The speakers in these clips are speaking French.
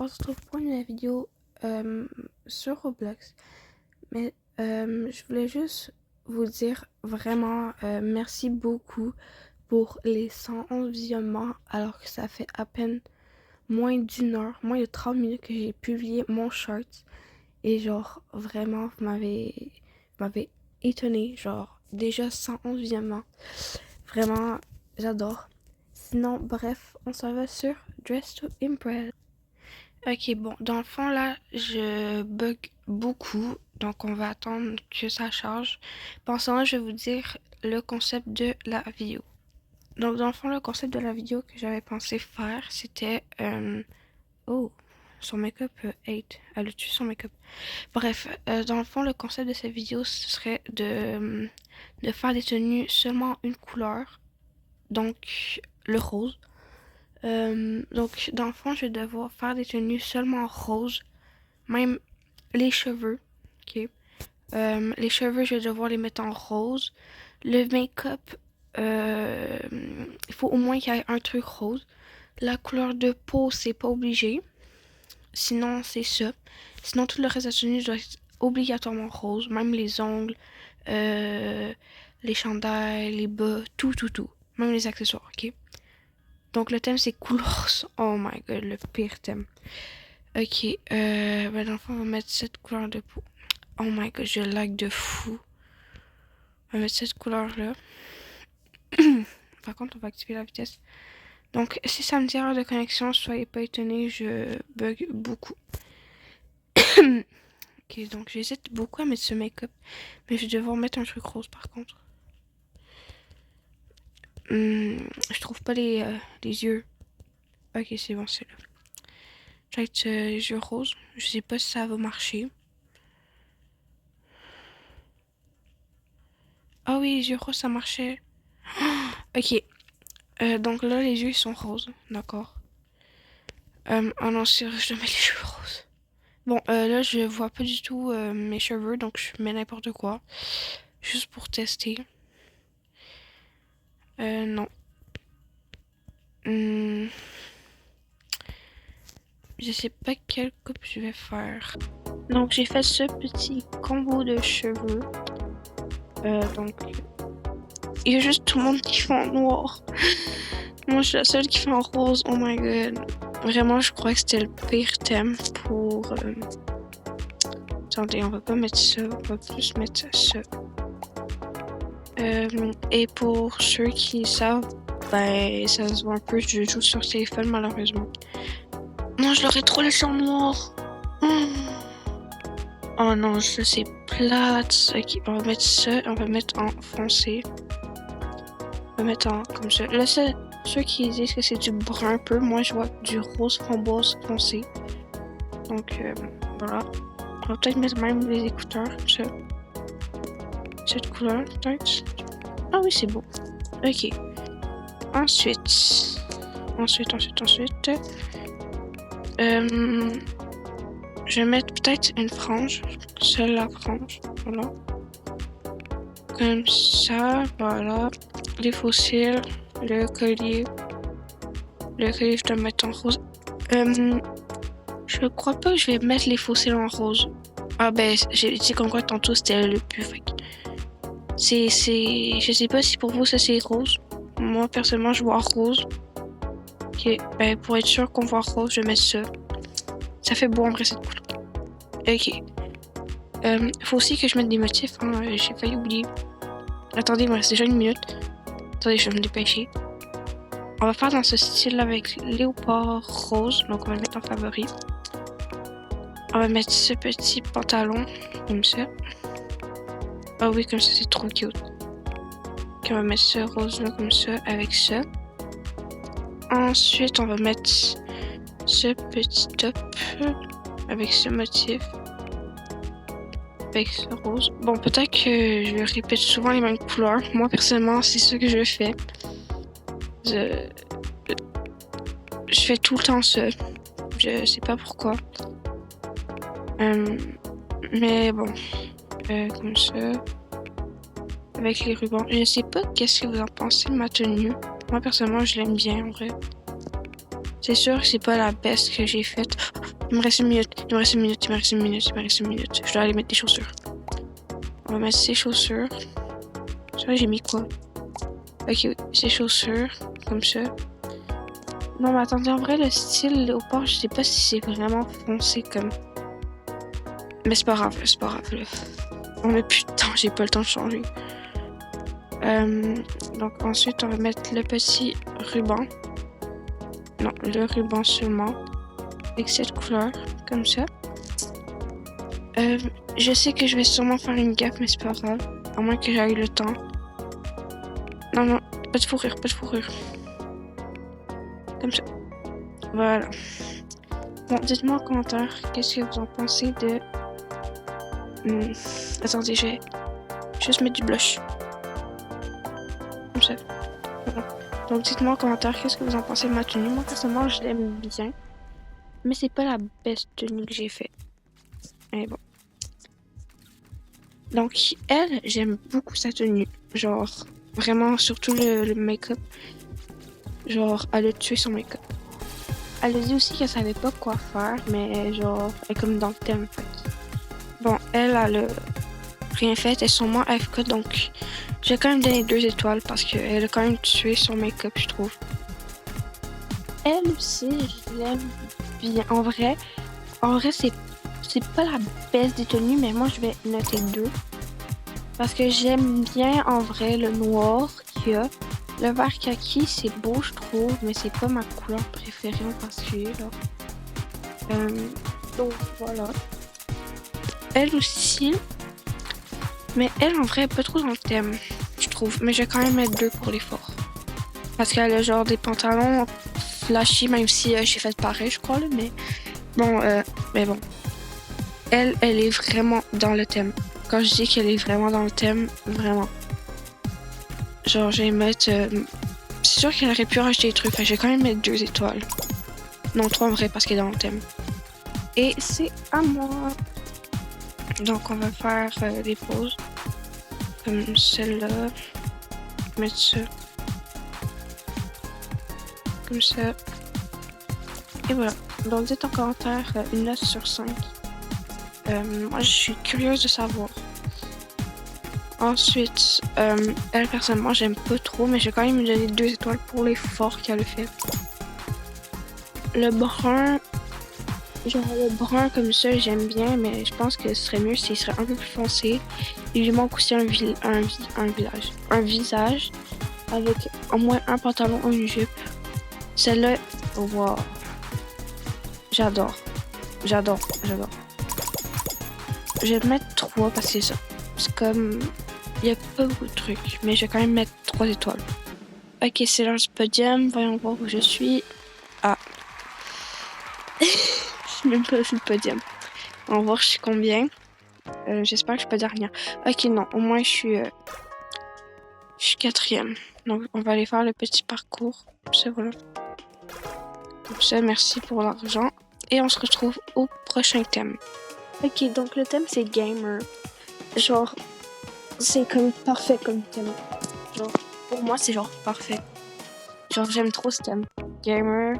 on se retrouve pour une vidéo sur Roblox. Mais je voulais juste vous dire vraiment merci beaucoup pour les 111 visionnements alors que ça fait à peine moins d'une heure, moins de 30 minutes que j'ai publié mon short. Et genre vraiment vous m'avez étonné, genre déjà 111 visionnements. Vraiment, j'adore. Sinon, bref, on s'en va sur Dress to Impress. Ok, bon, dans le fond, là, je bug beaucoup, donc on va attendre que ça charge. Pensant, je vais vous dire le concept de la vidéo. Donc, dans le fond, le concept de la vidéo que j'avais pensé faire, c'était... Oh, son make-up 8. Elle a tué son make-up. Bref, dans le fond, le concept de cette vidéo, ce serait de faire des tenues seulement une couleur, donc le rose. Donc, dans le fond, je vais devoir faire des tenues seulement roses, même les cheveux, ok? Les cheveux, je vais devoir les mettre en rose. Le make-up, il faut au moins qu'il y ait un truc rose. La couleur de peau, c'est pas obligé. Sinon, c'est ça. Sinon, tout le reste de la tenue doit être obligatoirement rose, même les ongles, les chandails, les bas, tout, tout, tout. Même les accessoires, ok? Donc le thème c'est couleurs. Oh my god, le pire thème. Ok, ben dans le fond on va mettre cette couleur de peau. Oh my god, je lag de fou. On va mettre cette couleur là. Par contre, on va activer la vitesse. Donc si ça me dit erreur de connexion, soyez pas étonnés, je bug beaucoup. Ok, donc j'hésite beaucoup à mettre ce make-up, mais je vais devoir mettre un truc rose par contre. Je trouve pas les yeux. Ok, c'est bon, c'est là. Je vais mettre les yeux roses. Je sais pas si ça va marcher. Ah oui, les yeux roses, ça marchait. Ok. Donc là, les yeux, ils sont roses. D'accord. Oh non, c'est vrai, je dois mettre les cheveux roses. Bon, là, je vois pas du tout mes cheveux, donc je mets n'importe quoi. Juste pour tester. Non. Je sais pas quelle coupe je vais faire. Donc, j'ai fait ce petit combo de cheveux. Donc, il y a juste tout le monde qui fait en noir. Moi, je suis la seule qui fait en rose. Oh my god. Vraiment, je crois que c'était le pire thème pour... Attendez, on va pas mettre ça. On va plus mettre ça. Et pour ceux qui savent, ben, ça se voit un peu. Je joue sur téléphone, malheureusement. Non, je l'aurais trop laissé en noir. Oh non, ça c'est plate. Ok, on va mettre ça. On va mettre en foncé. On va mettre en comme ça. Là, c'est ceux qui disent que c'est du brun un peu. Moi, je vois du rose framboise foncé. Donc, voilà. On va peut-être mettre même les écouteurs comme ça. Cette couleur, peut-être. Ah oui, c'est beau. Ok. Ensuite. Je vais mettre peut-être une frange. Seule la frange. Voilà. Comme ça, voilà. Les fossiles. Le collier. Le collier, je dois mettre en rose. Je crois pas que je vais mettre les fossiles en rose. Ah ben, j'ai dit comme quoi tantôt c'était le plus. Je sais pas si pour vous ça c'est rose. Moi personnellement je vois rose. Ok, ben pour être sûr qu'on voit rose, je vais mettre ça. Ça fait beau en vrai cette couleur. Ok. Faut aussi que je mette des motifs, hein. J'ai failli oublier. Attendez, il me reste déjà une minute. Attendez, je vais me dépêcher. On va faire dans ce style avec léopard rose. Donc on va le mettre en favori. On va mettre ce petit pantalon comme ça. Ah oui, comme ça c'est trop cute. Ok, on va mettre ce rose là comme ça avec ça. Ensuite, on va mettre ce petit top avec ce motif. Avec ce rose. Bon, peut-être que je répète souvent les mêmes couleurs. Moi, personnellement, c'est ce que je fais. Je fais tout le temps ça. Je sais pas pourquoi. Mais bon. Comme ça. Avec les rubans. Je sais pas qu'est-ce que vous en pensez de ma tenue. Moi, personnellement, je l'aime bien, en vrai. C'est sûr que c'est pas la best que j'ai faite. Il me reste une minute, il me reste une minute, il me reste une minute, il me reste une minute. Je dois aller mettre des chaussures. On va mettre ces chaussures. Ça, j'ai mis quoi? Ok, ces chaussures, comme ça. Non, mais attendez, en vrai, le style léopard, je sais pas si c'est vraiment foncé comme... Mais c'est pas grave, c'est pas grave, là. On a plus de temps, j'ai pas le temps de changer. Donc ensuite, on va mettre le petit ruban. Non, le ruban seulement. Avec cette couleur, comme ça. Je sais que je vais sûrement faire une gaffe, mais c'est pas grave. À moins que j'aille le temps. Non, non, pas de fourrure, pas de fourrure. Comme ça. Voilà. Bon, dites-moi en commentaire, qu'est-ce que vous en pensez de... Attendez, je vais juste mettre du blush. Comme ça. Voilà. Donc dites-moi en commentaire, qu'est-ce que vous en pensez de ma tenue. Moi, personnellement, je l'aime bien. Mais c'est pas la best tenue que j'ai fait. Mais bon. Donc, elle, j'aime beaucoup sa tenue. Genre, vraiment, surtout le make-up. Genre, elle a tué son make-up. Elle a dit aussi qu'elle savait pas quoi faire, mais genre, elle est comme dans le thème. Fait. Bon, elle a rien fait, elle est sûrement AFK, donc j'ai quand même donné 2 étoiles parce qu'elle a quand même tué son make-up, je trouve. Elle aussi, je l'aime bien. En vrai, c'est pas la best des tenues, mais moi je vais noter 2. Parce que j'aime bien en vrai le noir qu'il y a. Le vert kaki, c'est beau, je trouve, mais c'est pas ma couleur préférée en particulier. Là. Donc voilà. Elle aussi. Mais elle, en vrai, pas trop dans le thème, je trouve. Mais je vais quand même mettre 2 pour l'effort. Parce qu'elle a genre des pantalons flashy, même si j'ai fait pareil, je crois. Là, mais bon. Elle est vraiment dans le thème. Quand je dis qu'elle est vraiment dans le thème, vraiment. Genre, je vais mettre... c'est sûr qu'elle aurait pu racheter des trucs. Enfin, je vais quand même mettre 2 étoiles. Non, 3 en vrai, parce qu'elle est dans le thème. Et c'est à moi. Donc, on va faire des pauses. Comme celle-là. Mettre ça. Comme ça. Et voilà. Donc, dites en commentaire une note sur 5. Moi, je suis curieuse de savoir. Ensuite, elle, personnellement, j'aime pas trop, mais j'ai quand même donné 2 étoiles pour l'effort qu'elle a fait. Le brun, genre le brun comme ça, j'aime bien, mais je pense que ce serait mieux s'il serait un peu plus foncé. Il lui manque aussi un visage avec au moins un pantalon ou une jupe. Celle-là, wow. J'adore. Je vais mettre 3 parce que c'est comme... Il n'y a pas beaucoup de trucs, mais je vais quand même mettre 3 étoiles. Ok, c'est l'heure du podium. Voyons voir où je suis. Ah. Je suis même pas sur le podium. On va voir je suis combien. J'espère que je suis pas dernière. Ok, non, au moins je suis 4e. Donc on va aller faire le petit parcours. Comme ça, voilà. Comme ça, merci pour l'argent. Et on se retrouve au prochain thème. Ok, donc le thème c'est gamer. Genre, c'est comme parfait comme thème. Genre, pour moi c'est genre parfait. Genre, j'aime trop ce thème. Gamer.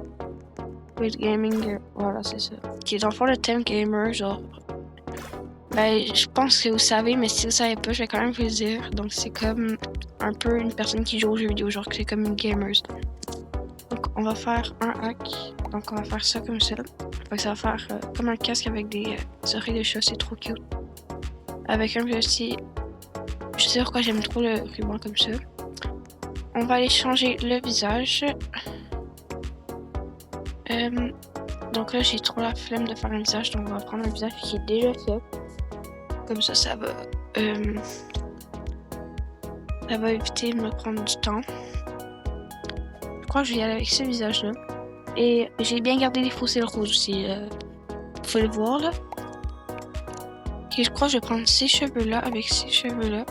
With gaming. Voilà, c'est ça. Ok, dans le fond, le thème gamer, genre... Ben, je pense que vous savez, mais si vous savez pas, je vais quand même vous le dire. Donc, c'est comme un peu une personne qui joue aux jeux vidéo, genre que c'est comme une gamer. Donc, on va faire un hack. Donc, on va faire ça comme ça. Donc, ça va faire comme un casque avec des oreilles de chat, c'est trop cute. Avec un petit... Je sais pourquoi j'aime trop le ruban comme ça. On va aller changer le visage. Donc là, j'ai trop la flemme de faire un visage, donc on va prendre un visage qui est déjà fait. Comme ça, ça va éviter de me prendre du temps. Je crois que je vais y aller avec ce visage-là. Et j'ai bien gardé les fossiles rouges aussi. Vous pouvez le voir là. Ok, je crois que je vais prendre ces cheveux-là avec ces cheveux-là.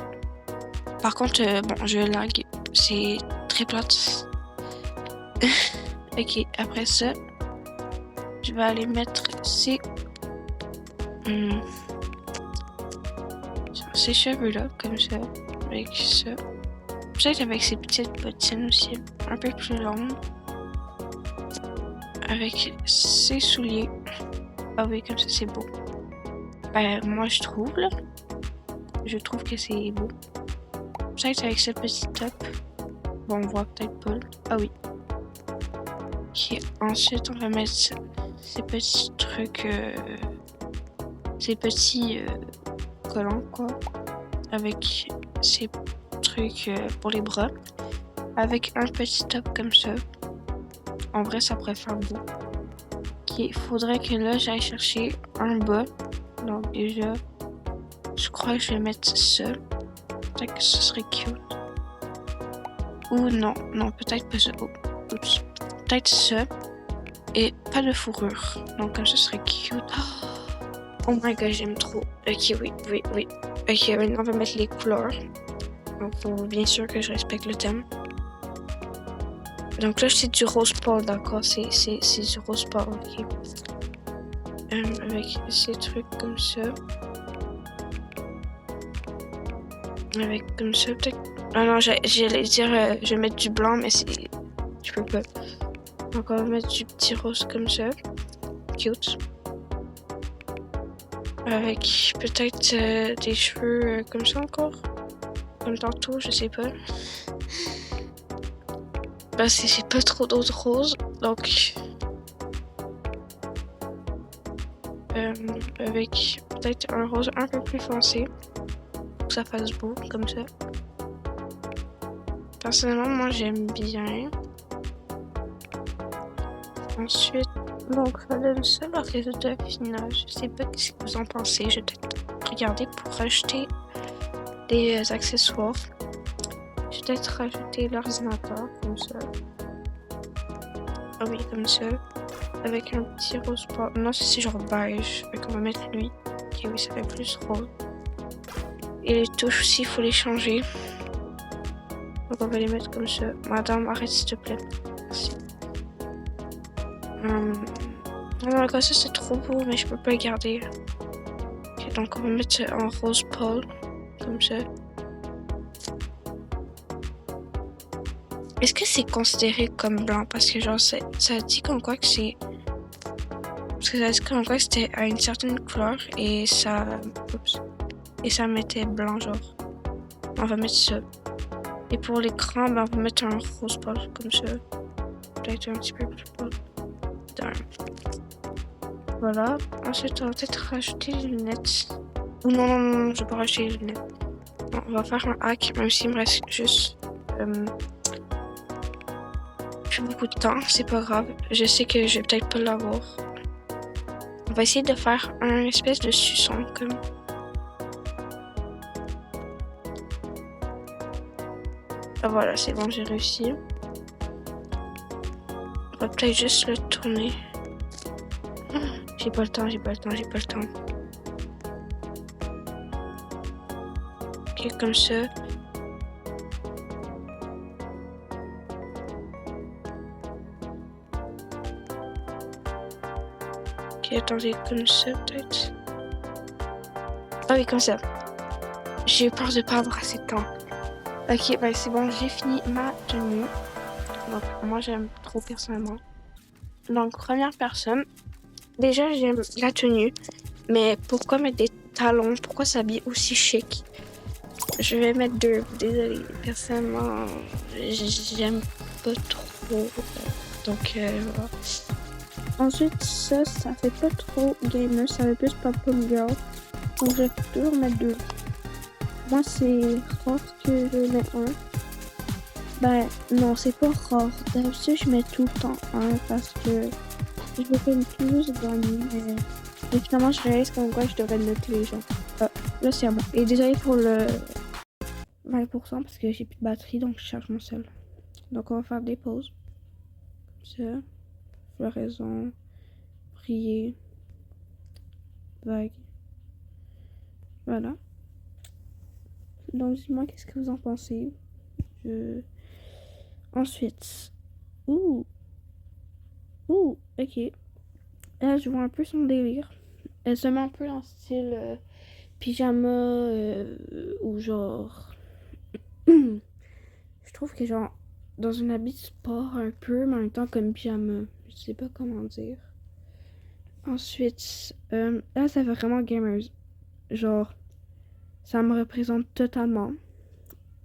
Par contre, bon, je lag. C'est très plate. Ok, après ça, je vais aller mettre ces cheveux-là, comme ça, avec ça. Peut-être avec ces petites bottines aussi, un peu plus longues. avec ses souliers. Ah oui, comme ça c'est beau. Ben, moi je trouve là. Je trouve que c'est beau. Peut-être avec ce petit top. Bon, on voit peut-être pas. Ah oui. Ok, ensuite on va mettre ces petits trucs. Ces petits collants quoi. Avec ces trucs pour les bras. Avec un petit top comme ça. En vrai, ça pourrait faire beau. Ok, il faudrait que là, j'aille chercher un bas. Donc déjà, je crois que je vais mettre ça. Peut-être que ce serait cute. Ou non, non, peut-être pas ça. Oh, oups. Peut-être ça. Et pas de fourrure. Donc comme ça, ce serait cute. Oh my god, j'aime trop. Ok, oui, oui, oui. Ok, maintenant, on va mettre les couleurs. Donc, faut bien sûr que je respecte le thème. Donc là, c'est du rose pâle, d'accord? C'est du rose pâle, ok? Avec ces trucs comme ça. Avec comme ça, peut-être. Ah non, j'allais dire, je vais mettre du blanc, mais c'est. Je peux pas. Donc on va mettre du petit rose comme ça. Cute. Avec peut-être des cheveux comme ça encore. Comme tantôt, je sais pas. Bah, c'est pas trop d'autres roses. Donc. Avec peut-être un rose un peu plus foncé. Pour que ça fasse beau, comme ça. Personnellement, moi j'aime bien. Ensuite, donc ça donne ça le résultat final. Je sais pas ce que vous en pensez. Je vais peut-être regarder pour rajouter des accessoires. Je vais peut-être rajouter l'ordinateur comme ça. Ah oui, comme ça. Avec un petit rose pâle. Non, c'est genre beige. Fait qu'on va mettre lui. Ok, oui, ça fait plus rose. Et les touches aussi, il faut les changer. Donc on va les mettre comme ça. Madame, arrête s'il te plaît. Merci. Non, ça c'est trop beau, mais je peux pas le garder. Okay, donc on va mettre ça en rose pâle. Comme ça. Est-ce que c'est considéré comme blanc? Parce que genre ça dit comme quoi que c'est. Parce que ça dit comme quoi que c'était à une certaine couleur et ça. Oups. Et ça mettait blanc genre. On va mettre ça. Et pour l'écran, ben, on va mettre un rose pâle comme ça. Peut-être un petit peu plus pâle. Voilà. Ensuite, on va peut-être rajouter les lunettes. Oh non, non, non, je vais pas rajouter les lunettes. Bon, on va faire un hack, même s'il me reste juste plus beaucoup de temps. C'est pas grave. Je sais que je vais peut-être pas l'avoir. On va essayer de faire un espèce de suçon comme. Ah voilà, c'est bon, j'ai réussi. On va peut-être juste le tourner. J'ai pas le temps. Ok, comme ça. Ok, attendez, comme ça peut-être. Ah oui, comme ça. J'ai eu peur de pas avoir assez de temps. Ok, ben c'est bon, j'ai fini ma tenue. Donc moi j'aime trop personnellement. Donc première personne. Déjà j'aime la tenue. Mais pourquoi mettre des talons? Pourquoi s'habiller aussi chic? Je vais mettre deux. Désolée. Personnellement, j'aime pas trop. Donc voilà. Ensuite, ça fait pas trop gamer. Ça fait plus pop-up girl. Donc je vais toujours mettre deux. Moi, c'est rare que je mets un. Ben, non, c'est pas rare. D'habitude, je mets tout le temps un parce que je veux comme plus gagner. Mais finalement, je réalise comme quoi je devrais noter les gens. Là, c'est à moi. Et désolé pour le 20% parce que j'ai plus de batterie, donc je charge mon seul. Donc, on va faire des pauses. Ça, floraison, prier, vague. Voilà. Donc, dis-moi, qu'est-ce que vous en pensez? Ensuite. Ok. Là, je vois un peu son délire. Elle se met un peu en style pyjama ou genre. Je trouve que genre dans un habit de sport un peu, mais en même temps comme pyjama. Je sais pas comment dire. Ensuite, là, ça fait vraiment gamers. Genre, ça me représente totalement.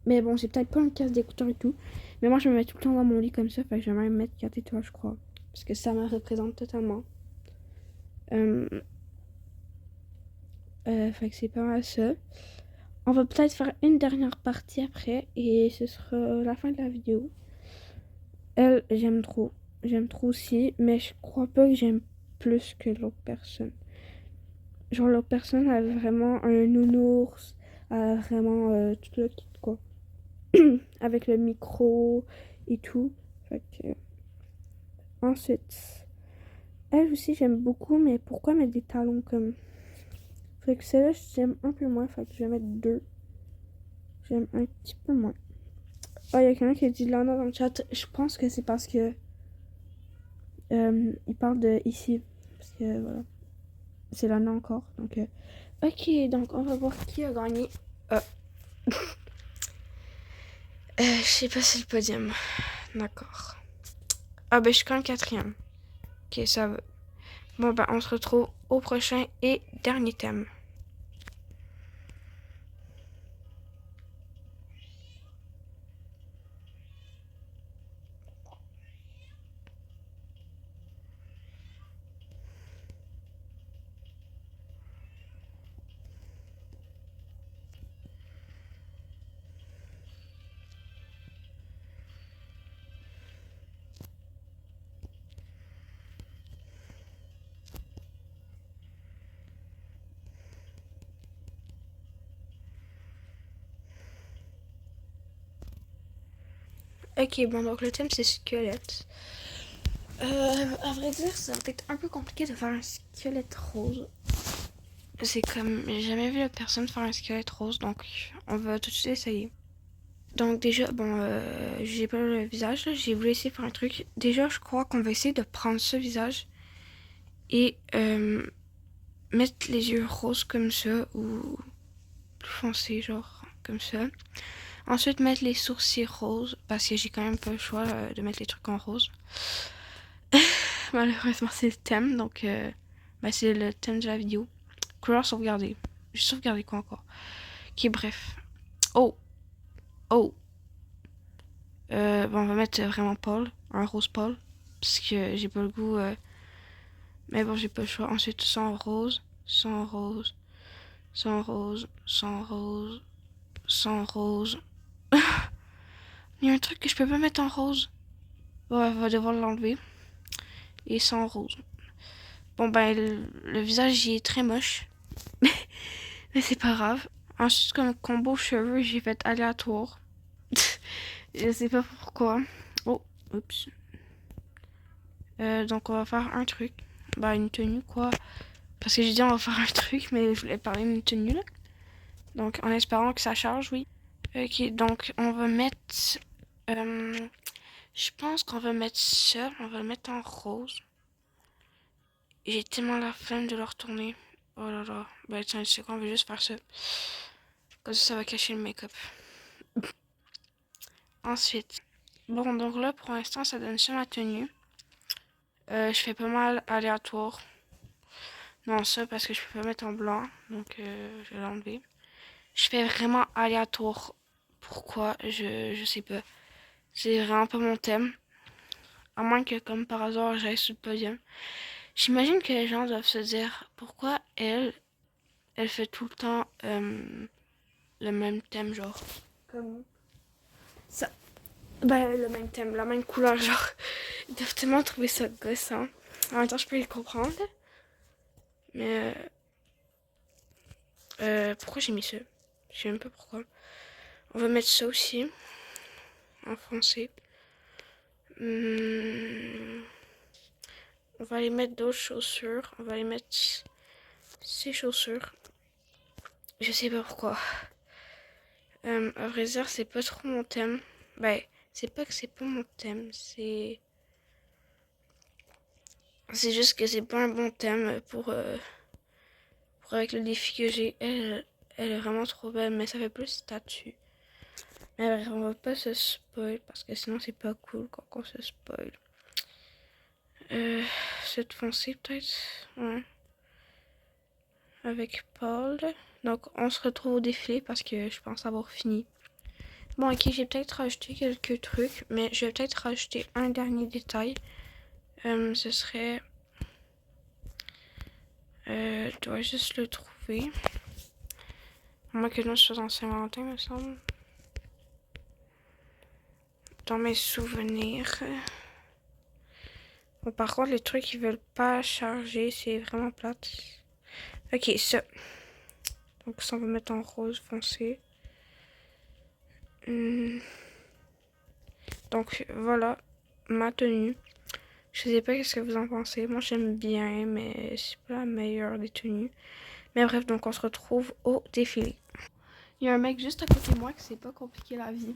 Mais bon, j'ai peut-être pas un casque d'écouteur et tout. Mais moi, je me mets tout le temps dans mon lit comme ça. Fait que je vais même mettre 4 étoiles, je crois. Parce que ça me représente totalement. Fait que c'est pas mal ça. On va peut-être faire une dernière partie après. Et ce sera la fin de la vidéo. Elle, j'aime trop. J'aime trop aussi. Mais je crois pas que j'aime plus que l'autre personne. Genre, l'autre personne a vraiment un nounours. Elle a vraiment tout le kit, quoi. Avec le micro et tout. Fait que... Ensuite, elle aussi, j'aime beaucoup. Mais pourquoi mettre des talons comme... Fait que celle-là, j'aime un peu moins. Fait que je vais mettre 2. J'aime un petit peu moins. Oh, il y a quelqu'un qui a dit Lana dans le chat. Je pense que c'est parce que... il parle de ici. Parce que, voilà. C'est Lana encore. Donc, ok, donc on va voir qui a gagné. Je sais pas si c'est le podium. D'accord. Ah ben je suis quand même 4e. Ok, ça va. Bon ben on se retrouve au prochain et dernier thème. Ok, bon donc le thème c'est squelette. À vrai dire, ça va être un peu compliqué de faire un squelette rose. C'est comme, j'ai jamais vu la personne faire un squelette rose, donc on va tout de suite essayer. Donc déjà, bon, j'ai pas le visage, là, j'ai voulu essayer de faire un truc. Déjà, je crois qu'on va essayer de prendre ce visage et mettre les yeux roses comme ça, ou plus foncés, genre comme ça. Ensuite, mettre les sourcils roses, parce que j'ai quand même pas le choix de mettre les trucs en rose. Malheureusement, c'est le thème, donc c'est le thème de la vidéo. Couleur sauvegardée. J'ai sauvegardé quoi encore? Ok, bref. Oh! Oh! Bon, on va mettre vraiment pâle, un rose pâle, parce que j'ai pas le goût. Mais bon, j'ai pas le choix. Ensuite, sans rose, sans rose, sans rose, sans rose, sans rose. Il y a un truc que je peux pas mettre en rose. Bon, on va devoir l'enlever. Et sans rose. Bon, ben, le visage, il est très moche. Mais c'est pas grave. Ensuite, comme combo cheveux, j'ai fait aléatoire. Je sais pas pourquoi. Oh, oups. Donc, on va faire un truc. Bah, une tenue, quoi. Parce que j'ai dit on va faire un truc, mais je voulais parler d'une tenue, là. Donc, en espérant que ça charge, oui. Ok, donc, on va mettre... je pense qu'on va mettre ça. On va le mettre en rose. J'ai tellement la flemme de le retourner. Oh là là. Bah, tiens, tu sais quoi, on va juste faire ça. Comme ça va cacher le make-up. Ensuite. Bon, donc là, pour l'instant, ça donne ça ma tenue. Je fais pas mal aléatoire. Non, ça parce que je peux pas mettre en blanc. Donc, je vais l'enlever. Je fais vraiment aléatoire. Pourquoi? Je sais pas. C'est vraiment pas mon thème. À moins que, comme par hasard, j'aille sur le podium. J'imagine que les gens doivent se dire pourquoi elle fait tout le temps le même thème, genre. Comme ça. Ben, le même thème, la même couleur, genre. Ils doivent tellement trouver ça gossant. En même temps, je peux les comprendre. Mais. Pourquoi j'ai mis ça? Je sais même pas pourquoi. On va mettre ça aussi. En français. On va aller mettre d'autres chaussures. On va aller mettre ces chaussures. Je sais pas pourquoi. À vrai dire, c'est pas trop mon thème. Ben, c'est pas que c'est pas mon thème. C'est juste que c'est pas un bon thème pour avec le défi que j'ai. Elle est vraiment trop belle, mais ça fait plus statue. Mais bref, on va pas se spoil parce que sinon c'est pas cool quand on se spoil. Cette foncée peut-être. Ouais. Avec Paul. Donc on se retrouve au défilé parce que je pense avoir fini. Bon ok, j'ai peut-être rajouté quelques trucs, mais je vais peut-être rajouter un dernier détail. Ce serait... je dois juste le trouver. Moi que je sois en Saint-Valentin, me semble. Dans mes souvenirs. Bon, par contre, les trucs ils veulent pas charger, c'est vraiment plate. Ok, ça. Donc ça, on va mettre en rose foncé. Donc voilà ma tenue. Je sais pas qu'est-ce que vous en pensez. Moi j'aime bien, mais c'est pas la meilleure des tenues. Mais bref, donc on se retrouve au défilé. Il y a un mec juste à côté de moi qui s'est pas compliqué la vie.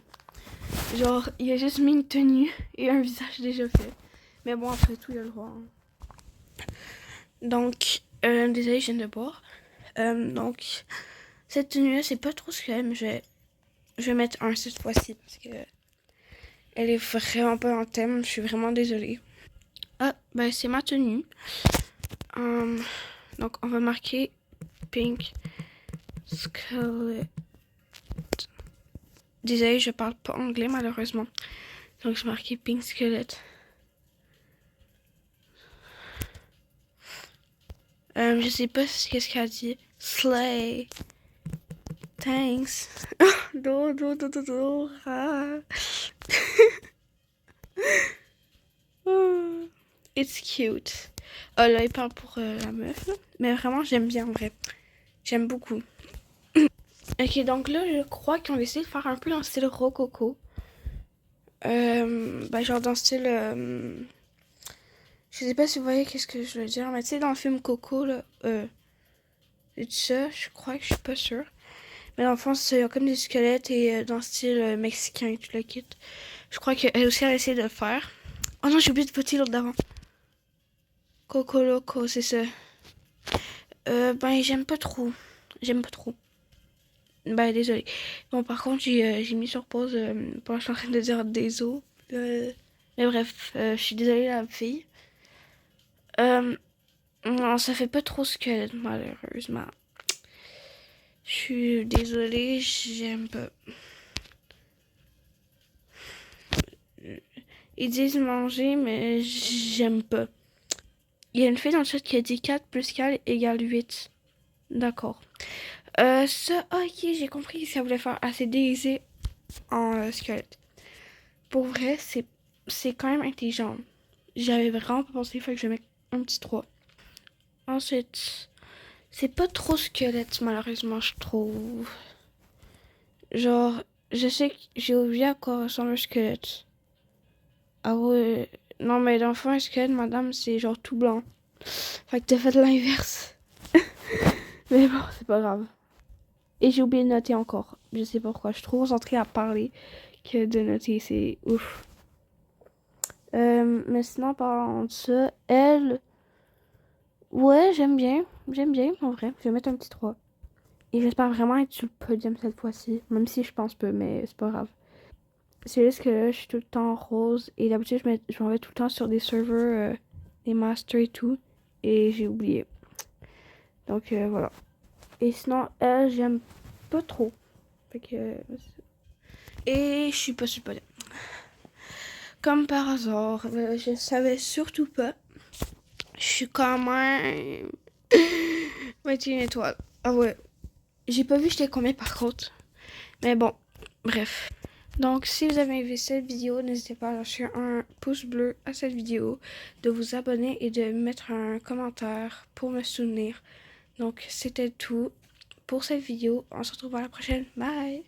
Genre, il a juste mis une tenue et un visage déjà fait. Mais bon, après tout, il a le droit. Hein. Donc, désolé, je viens de boire. Donc, cette tenue-là, c'est pas trop ce que j'aime. Je vais mettre un cette fois-ci parce que elle est vraiment pas en thème. Je suis vraiment désolée. Ah, ben c'est ma tenue. Donc, on va marquer Pink Scarlet. Désolé, je parle pas anglais malheureusement. Donc, je marqué Pink Skelette. Je sais pas qu'est-ce qu'elle a dit. Slay. Thanks. It's cute. Oh là, il parle pour la meuf. Là. Mais vraiment, j'aime bien en vrai. J'aime beaucoup. Ok, donc là, je crois qu'on va essayer de faire un peu dans le style rococo. Ben, genre dans le style... je sais pas si vous voyez qu'est-ce que je veux dire, mais tu sais, dans le film Coco, là... c'est ça, je crois que je suis pas sûre. Mais dans le fond, c'est comme des squelettes et dans le style mexicain et tout le kit. Je crois qu'elle aussi, elle a essayé de le faire. Oh non, j'ai oublié de voter l'autre d'avant. Coco Loco, c'est ça. Ben, j'aime pas trop. J'aime pas trop. Ben, désolé. Bon, par contre, j'ai mis sur pause pendant que je suis en train de dire des os. Mais bref, je suis désolée, la fille. Non, ça fait pas trop squelette, malheureusement. Je suis désolée, j'aime pas. Ils disent manger, mais j'aime pas. Il y a une fille dans le chat qui a dit 4 plus 4 égale 8. D'accord. Ça, ok, j'ai compris que ça voulait faire assez déguisé en squelette. Pour vrai, c'est quand même intelligent. J'avais vraiment pas pensé, il faut que je mette un petit 3. Ensuite, c'est pas trop squelette, malheureusement, je trouve. Genre, je sais que j'ai oublié à quoi ressemble un squelette. Ah ouais. Non, mais dans le fond, un squelette, madame, c'est genre tout blanc. Fait que t'as fait l'inverse. Mais bon, c'est pas grave. Et j'ai oublié de noter encore. Je sais pas pourquoi. Je suis trop concentrée à parler que de noter. C'est ouf. Mais sinon, parlant de ça, elle... Ouais, j'aime bien. J'aime bien, en vrai. Je vais mettre un petit 3. Et j'espère vraiment être sur le podium cette fois-ci. Même si je pense pas, mais c'est pas grave. C'est juste que là, je suis tout le temps rose. Et d'habitude, je m'en vais tout le temps sur des serveurs, des masters et tout. Et j'ai oublié. Donc, voilà. Et sinon, elle, j'aime pas trop. Fait que... Et je suis pas sur le podium. Comme par hasard, je savais surtout pas. Je suis quand même 21 étoiles. Ah ouais. J'ai pas vu j'étais combien par contre. Mais bon, bref. Donc si vous avez aimé cette vidéo, n'hésitez pas à lâcher un pouce bleu à cette vidéo, de vous abonner et de mettre un commentaire pour me soutenir. Donc c'était tout pour cette vidéo. On se retrouve à la prochaine. Bye!